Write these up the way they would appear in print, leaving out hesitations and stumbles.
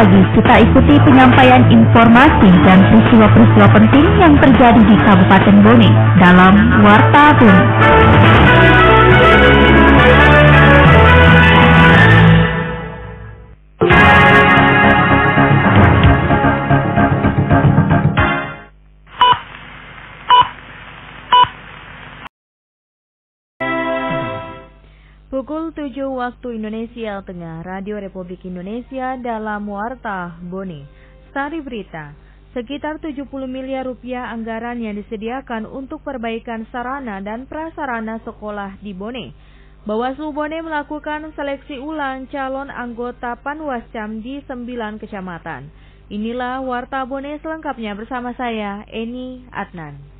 pagi kita ikuti penyampaian informasi dan peristiwa-peristiwa penting yang terjadi di Kabupaten Bone dalam Warta Bone. Pukul 7 waktu Indonesia Tengah, Radio Republik Indonesia dalam Warta Bone. Stari berita, sekitar 70 miliar rupiah anggaran yang disediakan untuk perbaikan sarana dan prasarana sekolah di Bone. Bawaslu Bone melakukan seleksi ulang calon anggota Panwascam di 9 kecamatan. Inilah Warta Bone selengkapnya bersama saya, Eni Adnan.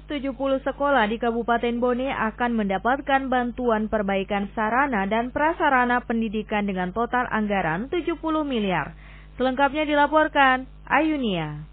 70 sekolah di Kabupaten Bone akan mendapatkan bantuan perbaikan sarana dan prasarana pendidikan dengan total anggaran 70 miliar. Selengkapnya dilaporkan Ayunia.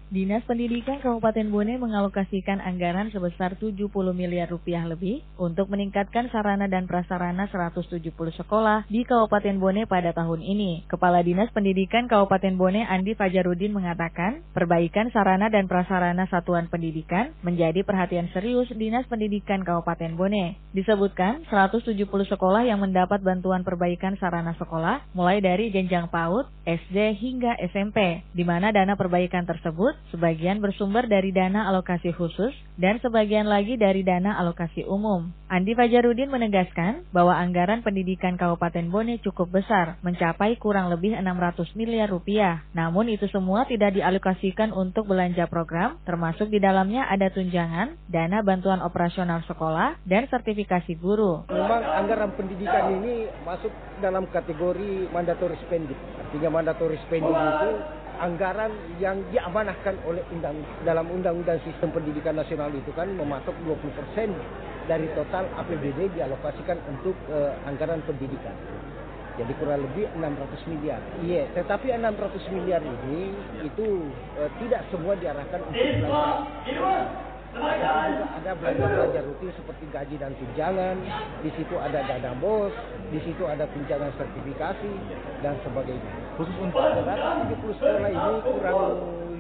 Dinas Pendidikan Kabupaten Bone mengalokasikan anggaran sebesar 70 miliar rupiah lebih untuk meningkatkan sarana dan prasarana 170 sekolah di Kabupaten Bone pada tahun ini. Kepala Dinas Pendidikan Kabupaten Bone Andi Fajarudin mengatakan, perbaikan sarana dan prasarana satuan pendidikan menjadi perhatian serius Dinas Pendidikan Kabupaten Bone. Disebutkan 170 sekolah yang mendapat bantuan perbaikan sarana sekolah mulai dari jenjang PAUD, SD hingga SMP, di mana dana perbaikan tersebut sebagian bersumber dari dana alokasi khusus dan sebagian lagi dari dana alokasi umum. Andi Fajarudin menegaskan bahwa anggaran pendidikan Kabupaten Bone cukup besar, mencapai kurang lebih 600 miliar rupiah. Namun itu semua tidak dialokasikan untuk belanja program, termasuk di dalamnya ada tunjangan, dana bantuan operasional sekolah, dan sertifikasi guru. Memang anggaran pendidikan ini masuk dalam kategori mandatory spending. Artinya mandatory spending itu anggaran yang diamanahkan oleh dalam Undang-Undang Sistem Pendidikan Nasional itu kan mematok 20% dari total APBD dialokasikan untuk anggaran pendidikan. Jadi kurang lebih 600 miliar. Iya, tetapi 600 miliar ini itu tidak semua diarahkan untuk belanja. Ada belanja rutin seperti gaji dan tunjangan, di situ ada dana BOS, di situ ada tunjangan sertifikasi dan sebagainya. Khusus untuk 170 sekolah ini kurang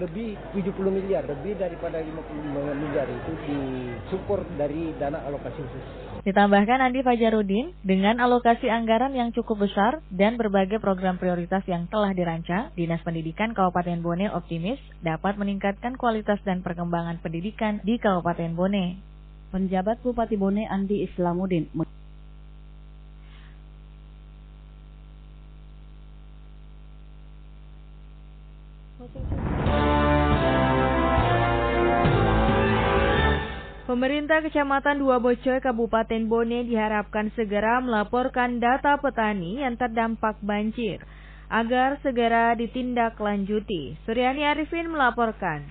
lebih 70 miliar, lebih daripada 50 miliar itu disupport dari dana alokasi khusus. Ditambahkan Andi Fajarudin, dengan alokasi anggaran yang cukup besar dan berbagai program prioritas yang telah dirancang, Dinas Pendidikan Kabupaten Bone optimis dapat meningkatkan kualitas dan perkembangan pendidikan di Kabupaten Bone. Penjabat Bupati Bone Andi Islamuddin Pemerintah Kecamatan Dua Bocoy, Kabupaten Bone diharapkan segera melaporkan data petani yang terdampak banjir agar segera ditindaklanjuti. Suryani Arifin melaporkan.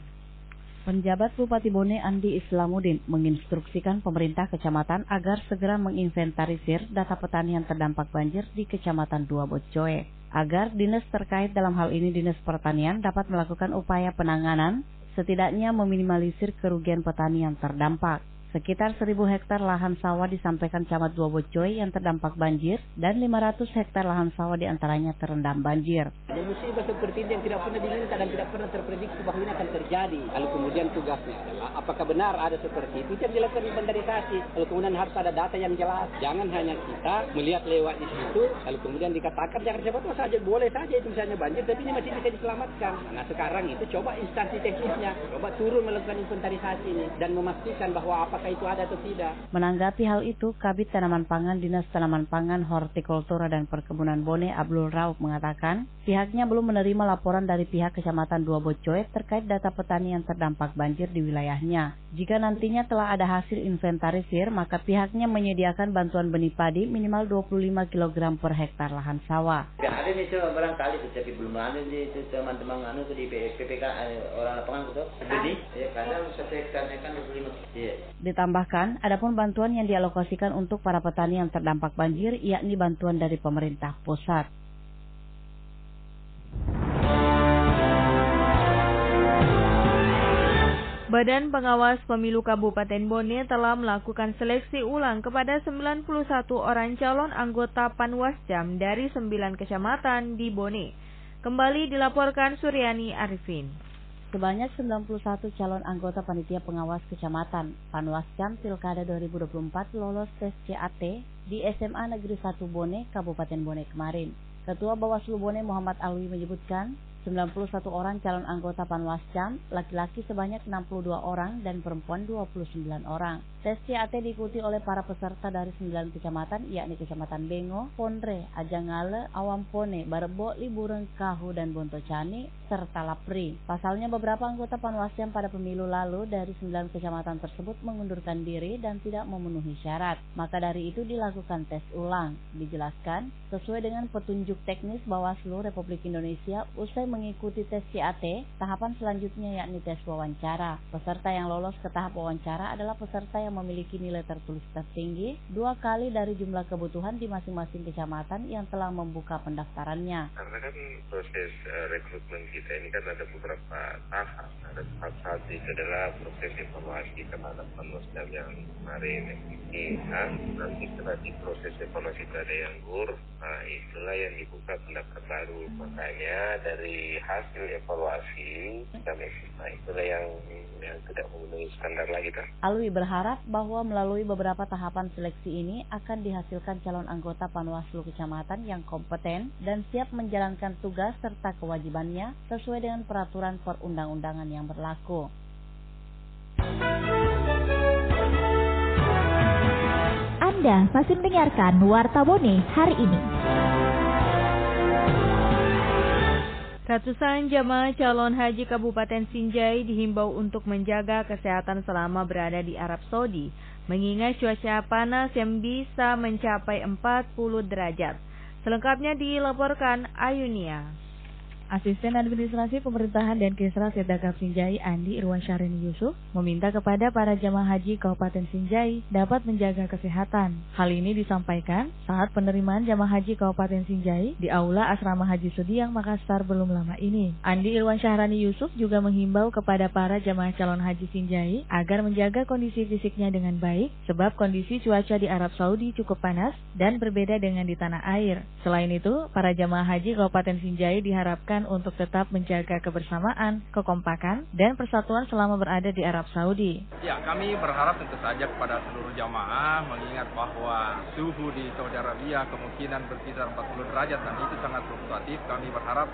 Penjabat Bupati Bone Andi Islamuddin menginstruksikan pemerintah kecamatan agar segera menginventarisir data petani yang terdampak banjir di Kecamatan Dua Bocoy, agar dinas terkait dalam hal ini Dinas Pertanian dapat melakukan upaya penanganan setidaknya meminimalisir kerugian petani yang terdampak. Sekitar 1.000 hektar lahan sawah disampaikan Camat Dua Bocoy yang terdampak banjir dan 500 hektar lahan sawah diantaranya terendam banjir. Musibah seperti ini yang tidak pernah diminta dan tidak pernah terprediksi bahwa ini akan terjadi. Lalu kemudian tugasnya adalah apakah benar ada seperti itu yang dilakukan inventarisasi. Lalu kemudian harus ada data yang jelas. Jangan hanya kita melihat lewat di situ lalu kemudian dikatakan jangan siapa tahu saja boleh saja itu misalnya banjir tapi ini masih bisa diselamatkan. Nah sekarang itu coba instansi teknisnya coba turun melakukan inventarisasi ini dan memastikan bahwa apakah itu ada atau tidak. Menanggapi hal itu, Kabid Tanaman Pangan Dinas Tanaman Pangan, Hortikultura dan Perkebunan Bone Abdul Rauf mengatakan, pihaknya belum menerima laporan dari pihak Kecamatan Dua Bocoy terkait data petani yang terdampak banjir di wilayahnya. Jika nantinya telah ada hasil inventarisir, maka pihaknya menyediakan bantuan benih padi minimal 25 kg per hektar lahan sawah. Ada nih barangkali tapi belum ada di teman-teman di PPK orang lapangan itu. Jadi ya kadang satu hektarnya kan 25. Iya. Ditambahkan, adapun bantuan yang dialokasikan untuk para petani yang terdampak banjir, yakni bantuan dari pemerintah pusat. Badan Pengawas Pemilu Kabupaten Bone telah melakukan seleksi ulang kepada 91 orang calon anggota Panwasjam dari 9 kecamatan di Bone. Kembali dilaporkan Suryani Arifin. Sebanyak 91 calon anggota panitia pengawas kecamatan Panwasjam Pilkada 2024 lolos tes CAT di SMA Negeri 1 Bone, Kabupaten Bone kemarin. Ketua Bawaslu Bone Muhammad Alwi menyebutkan 91 orang calon anggota Panwasjam, laki-laki sebanyak 62 orang dan perempuan 29 orang. Tes CAT diikuti oleh para peserta dari 9 kecamatan, yakni Kecamatan Bengo, Pondre, Ajangale, Awampone, Barebo, Libureng, Kahu, dan Bontocani, serta Lapri. Pasalnya beberapa anggota Panwasjam pada pemilu lalu dari 9 kecamatan tersebut mengundurkan diri dan tidak memenuhi syarat. Maka dari itu dilakukan tes ulang. Dijelaskan, sesuai dengan petunjuk teknis Bawaslu Republik Indonesia, usai mengikuti tes CAT, tahapan selanjutnya yakni tes wawancara. Peserta yang lolos ke tahap wawancara adalah peserta yang memiliki nilai tertulis tertinggi 2 kali dari jumlah kebutuhan di masing-masing kecamatan yang telah membuka pendaftarannya. Karena kan proses rekrutmen kita ini kan ada beberapa tahap. Ada tahap satu itu adalah proses evaluasi terhadap Panwasjam yang kemarin ini. Nanti setelah di proses evaluasi itu ada yang GUR, itulah yang dibuka pendaftar baru. Makanya dari hasil evaluasi kami itulah yang tidak memenuhi standar lagi kan. Alwi berharap bahwa melalui beberapa tahapan seleksi ini akan dihasilkan calon anggota Panwaslu kecamatan yang kompeten dan siap menjalankan tugas serta kewajibannya sesuai dengan peraturan perundang-undangan yang berlaku. Anda masih mendengarkan Warta Bone hari ini. Ratusan jamaah calon haji Kabupaten Sinjai dihimbau untuk menjaga kesehatan selama berada di Arab Saudi, mengingat cuaca panas yang bisa mencapai 40 derajat. Selengkapnya dilaporkan Ayunia. Asisten Administrasi Pemerintahan dan Kesra Sedakap Sinjai Andi Irwan Syahrini Yusuf meminta kepada para jamaah haji Kabupaten Sinjai dapat menjaga kesehatan. Hal ini disampaikan saat penerimaan jamaah haji Kabupaten Sinjai di Aula Asrama Haji Sudiang Makassar belum lama ini. Andi Irwan Syahrini Yusuf juga menghimbau kepada para jamaah calon haji Sinjai agar menjaga kondisi fisiknya dengan baik sebab kondisi cuaca di Arab Saudi cukup panas dan berbeda dengan di tanah air. Selain itu, para jamaah haji Kabupaten Sinjai diharapkan untuk tetap menjaga kebersamaan, kekompakan, dan persatuan selama berada di Arab Saudi. Ya, kami berharap tentu saja kepada seluruh jamaah mengingat bahwa suhu di Saudi Arabia kemungkinan berkisar 40 derajat dan itu sangat fluktuatif. Kami berharap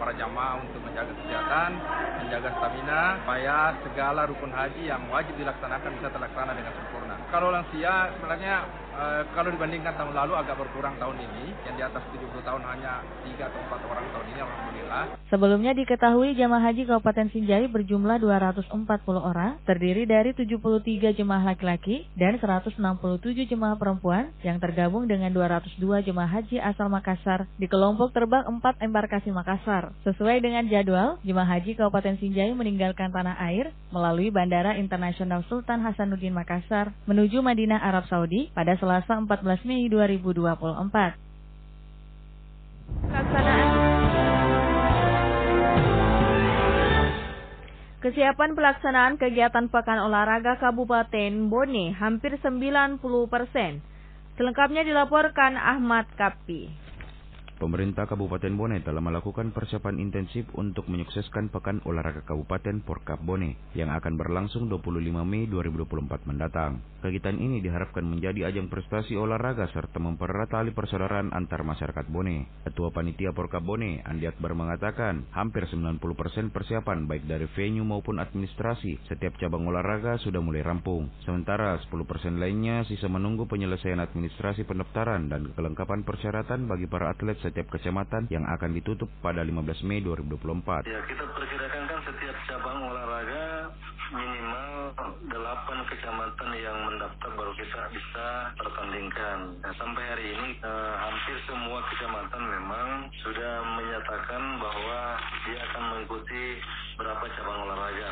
para jamaah untuk menjaga kesehatan, menjaga stamina, supaya segala rukun haji yang wajib dilaksanakan bisa terlaksana dengan sempurna. Kalau lansia sebenarnya kalau dibandingkan tahun lalu agak berkurang tahun ini, yang di atas 70 tahun hanya 3 atau 4 orang tahun ini, alhamdulillah. Sebelumnya diketahui jamaah haji Kabupaten Sinjai berjumlah 240 orang, terdiri dari 73 jemaah laki-laki dan 167 jemaah perempuan yang tergabung dengan 202 jemaah haji asal Makassar di kelompok terbang 4 embarkasi Makassar. Sesuai dengan jadwal, jemaah haji Kabupaten Sinjai meninggalkan tanah air melalui Bandara Internasional Sultan Hasanuddin Makassar menuju Madinah, Arab Saudi pada Selasa 14 Mei 2024. Kesiapan pelaksanaan kegiatan Pekan Olahraga Kabupaten Bone hampir 90%. Selengkapnya dilaporkan Ahmad Kapi. Pemerintah Kabupaten Bone telah melakukan persiapan intensif untuk menyukseskan Pekan Olahraga Kabupaten Porkap Bone yang akan berlangsung 25 Mei 2024 mendatang. Kegiatan ini diharapkan menjadi ajang prestasi olahraga serta mempererat tali persaudaraan antar masyarakat Bone. Ketua Panitia Porkap Bone, Andi Akbar mengatakan, hampir 90% persiapan baik dari venue maupun administrasi setiap cabang olahraga sudah mulai rampung. Sementara 10% lainnya sisa menunggu penyelesaian administrasi pendaftaran dan kelengkapan persyaratan bagi para atlet setiap kecamatan yang akan ditutup pada 15 Mei 2024. Ya, kita perkirakan kan setiap cabang olahraga minimal 8 kecamatan yang mendaftar baru kita bisa pertandingkan. Nah, sampai hari ini hampir semua kecamatan memang sudah menyatakan bahwa dia akan mengikuti berapa cabang olahraga.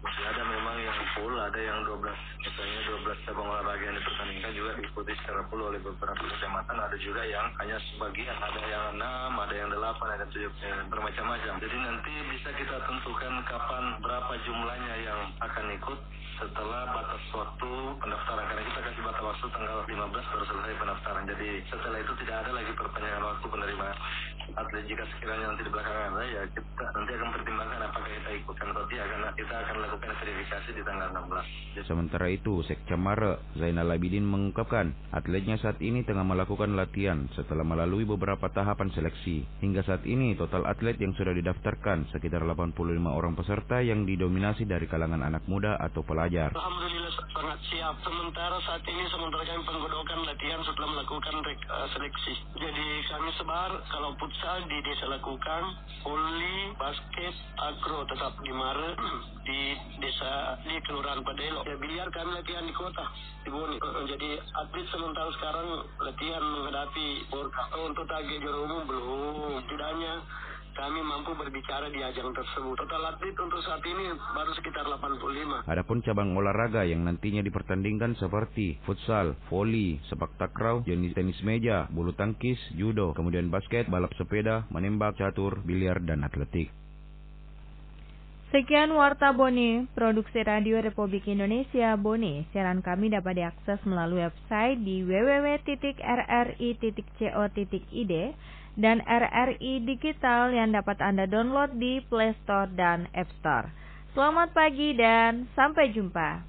Masih ada memang yang full, ada yang 12, misalnya 12 cabang olahraga yang dipertandingkan juga diikuti secara full oleh beberapa kecamatan. Ada juga yang hanya sebagian, ada yang 6, ada yang 8, ada 7, bermacam-macam. Jadi nanti bisa kita tentukan kapan berapa jumlahnya yang akan ikut setelah batas waktu pendaftaran, karena kita kasih batas waktu tanggal 15 baru selesai pendaftaran. Jadi setelah itu tidak ada lagi perpanjangan waktu penerimaan atlet. Jika sekiranya nanti di belakangan ada, ya kita nanti akan pertimbangkan apakah kita ikutkan atau tidak, karena kita akan lakukan verifikasi di tanggal 16. Sementara itu, Sekcam Mare Zainal Abidin mengungkapkan atletnya saat ini tengah melakukan latihan setelah melalui beberapa tahapan seleksi. Hingga saat ini total atlet yang sudah didaftarkan sekitar 85 orang peserta yang didominasi dari kalangan anak muda atau pelajar. Alhamdulillah sangat siap. Sementara kami penggodokan latihan setelah melakukan seleksi. Jadi kami sebar, kalau futsal di desa lakukan, voli, basket, agro tetap di Mare, di desa di Kelurahan Padelo. Ya, biliar kami latihan di kota, di Bone. Jadi atlet sementara sekarang latihan menghadapi Porka. Untuk target juara umum belum. Tidaknya kami mampu berbicara di ajang tersebut. Total atlet untuk saat ini baru sekitar 85. Adapun cabang olahraga yang nantinya dipertandingkan seperti futsal, voli, sepak takraw, tenis meja, bulu tangkis, judo, kemudian basket, balap sepeda, menembak, catur, biliar, dan atletik. Sekian Warta Bone, produksi Radio Republik Indonesia Bone. Siaran kami dapat diakses melalui website di www.rri.co.id dan RRI Digital yang dapat Anda download di Play Store dan App Store. Selamat pagi dan sampai jumpa.